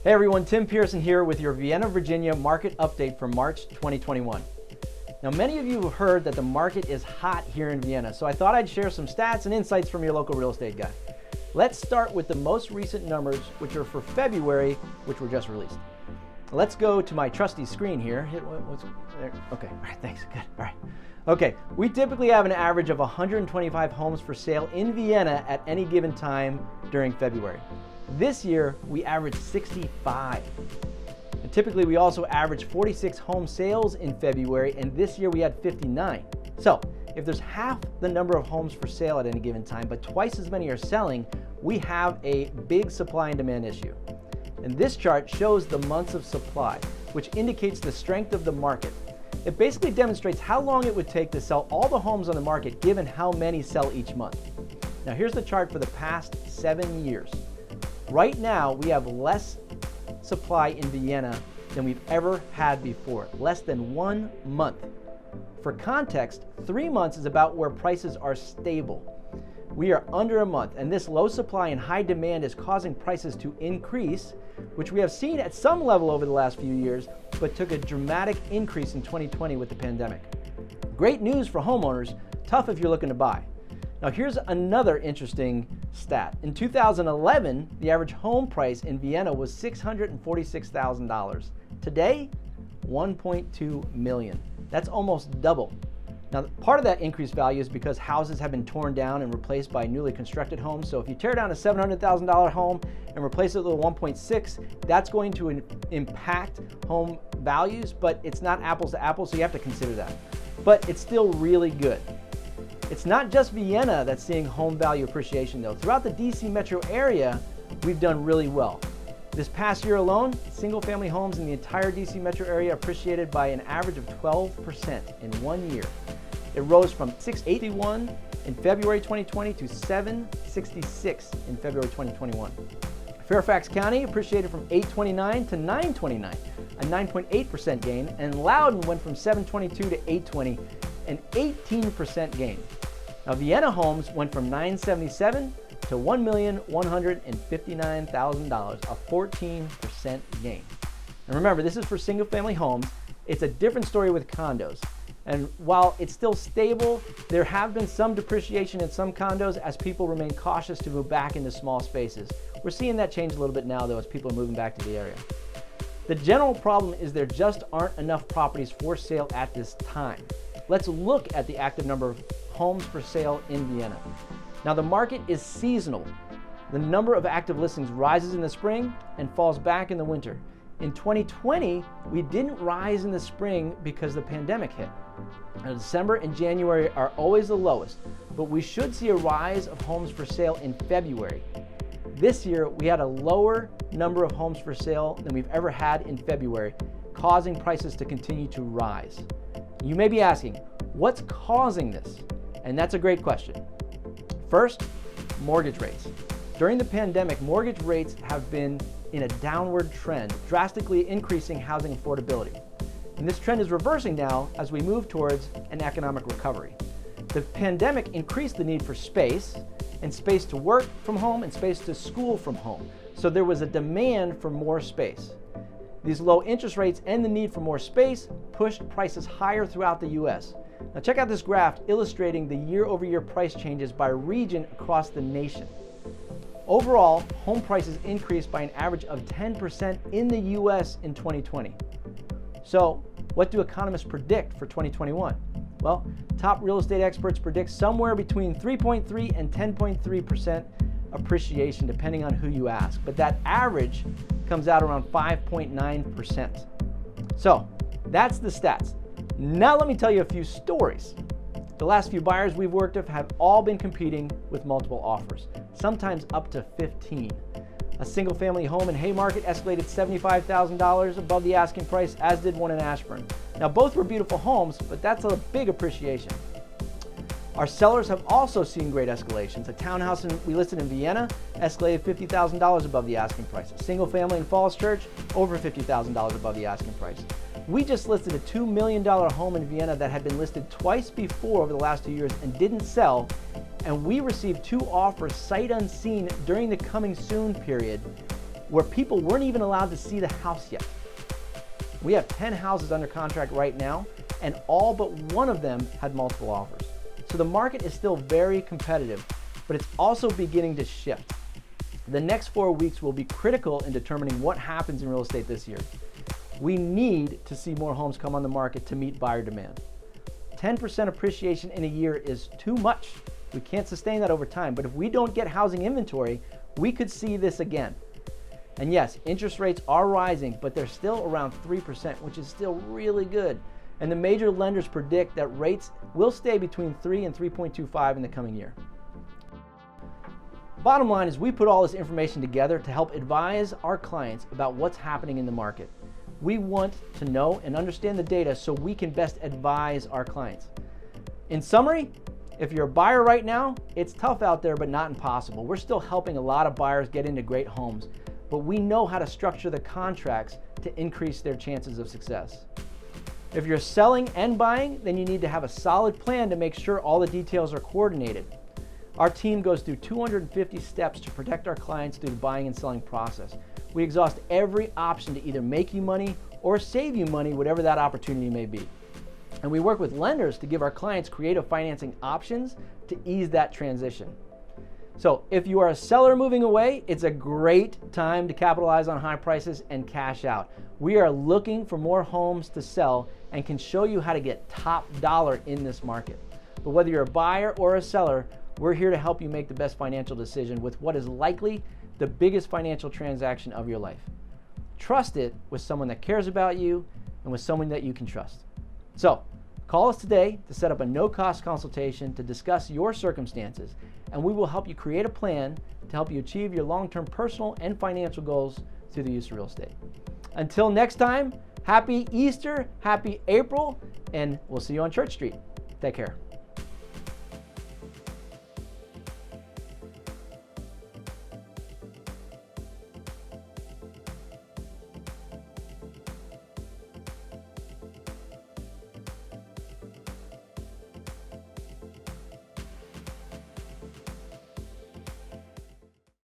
Hey everyone, Tim Pearson here with your Vienna, Virginia market update for March 2021. Now many of you have heard that the market is hot here in Vienna, so I thought I'd share some stats and insights from your local real estate guy. Let's start with the most recent numbers, which are for February, which were just released. Let's go to my trusty screen here. What's there? Okay, all right, thanks, good, all right. Okay, we typically have an average of 125 homes for sale in Vienna at any given time during February. This year, we averaged 65. And typically, we also average 46 home sales in February, and this year we had 59. So, if there's half the number of homes for sale at any given time, but twice as many are selling, we have a big supply and demand issue. And this chart shows the months of supply, which indicates the strength of the market. It basically demonstrates how long it would take to sell all the homes on the market given how many sell each month. Now here's the chart for the past 7 years. Right now, we have less supply in Vienna than we've ever had before, less than 1 month. For context, 3 months is about where prices are stable. We are under a month, and this low supply and high demand is causing prices to increase, which we have seen at some level over the last few years, but took a dramatic increase in 2020 with the pandemic. Great news for homeowners, tough if you're looking to buy. Now here's another interesting stat. In 2011, the average home price in Vienna was $646,000. Today, $1.2 million. That's almost double. Now, part of that increased value is because houses have been torn down and replaced by newly constructed homes. So if you tear down a $700,000 home and replace it with a 1.6, that's going to impact home values, but it's not apples to apples, so you have to consider that. But it's still really good. It's not just Vienna that's seeing home value appreciation though. Throughout the DC metro area, we've done really well. This past year alone, single-family homes in the entire DC metro area appreciated by an average of 12% in 1 year. It rose from 681 in February 2020 to 766 in February 2021. Fairfax County appreciated from 829 to 929, a 9.8% gain, and Loudoun went from 722 to 820, an 18% gain. Now Vienna homes went from 977 to $1,159,000, a 14% gain. And remember, this is for single-family homes. It's a different story with condos. And while it's still stable, there have been some depreciation in some condos as people remain cautious to move back into small spaces. We're seeing that change a little bit now, though, as people are moving back to the area. The general problem is there just aren't enough properties for sale at this time. Let's look at the active number of homes for sale in Vienna. Now, the market is seasonal. The number of active listings rises in the spring and falls back in the winter. In 2020, we didn't rise in the spring because the pandemic hit. Now, December and January are always the lowest, but we should see a rise of homes for sale in February. This year, we had a lower number of homes for sale than we've ever had in February, causing prices to continue to rise. You may be asking, what's causing this? And that's a great question. First, mortgage rates. During the pandemic, mortgage rates have been in a downward trend, drastically increasing housing affordability. And this trend is reversing now as we move towards an economic recovery. The pandemic increased the need for space, and space to work from home and space to school from home. So there was a demand for more space. These low interest rates and the need for more space pushed prices higher throughout the US. Now check out this graph illustrating the year-over-year price changes by region across the nation. Overall, home prices increased by an average of 10% in the US in 2020. So, what do economists predict for 2021? Well, top real estate experts predict somewhere between 3.3 and 10.3% appreciation, depending on who you ask. But that average comes out around 5.9%. So, that's the stats. Now let me tell you a few stories. The last few buyers we've worked with have all been competing with multiple offers, sometimes up to 15. A single-family home in Haymarket escalated $75,000 above the asking price, as did one in Ashburn. Now, both were beautiful homes, but that's a big appreciation. Our sellers have also seen great escalations. A townhouse we listed in Vienna escalated $50,000 above the asking price. A single-family in Falls Church, over $50,000 above the asking price. We just listed a $2 million home in Vienna that had been listed twice before over the last 2 years and didn't sell, and we received 2 offers sight unseen during the coming soon period, where people weren't even allowed to see the house yet. We have 10 houses under contract right now, and all but one of them had multiple offers. So the market is still very competitive, but it's also beginning to shift. The next 4 weeks will be critical in determining what happens in real estate this year. We need to see more homes come on the market to meet buyer demand. 10% appreciation in a year is too much. We can't sustain that over time, but if we don't get housing inventory, we could see this again. And yes, interest rates are rising, but they're still around 3%, which is still really good. And the major lenders predict that rates will stay between 3 and 3.25 in the coming year. Bottom line is we put all this information together to help advise our clients about what's happening in the market. We want to know and understand the data so we can best advise our clients. In summary, if you're a buyer right now, it's tough out there, but not impossible. We're still helping a lot of buyers get into great homes, but we know how to structure the contracts to increase their chances of success. If you're selling and buying, then you need to have a solid plan to make sure all the details are coordinated. Our team goes through 250 steps to protect our clients through the buying and selling process. We exhaust every option to either make you money or save you money, whatever that opportunity may be. And we work with lenders to give our clients creative financing options to ease that transition. So if you are a seller moving away, it's a great time to capitalize on high prices and cash out. We are looking for more homes to sell and can show you how to get top dollar in this market. But whether you're a buyer or a seller, we're here to help you make the best financial decision with what is likely the biggest financial transaction of your life. Trust it with someone that cares about you and with someone that you can trust. So call us today to set up a no-cost consultation to discuss your circumstances, and we will help you create a plan to help you achieve your long-term personal and financial goals through the use of real estate. Until next time, happy Easter, happy April, and we'll see you on Church Street. Take care.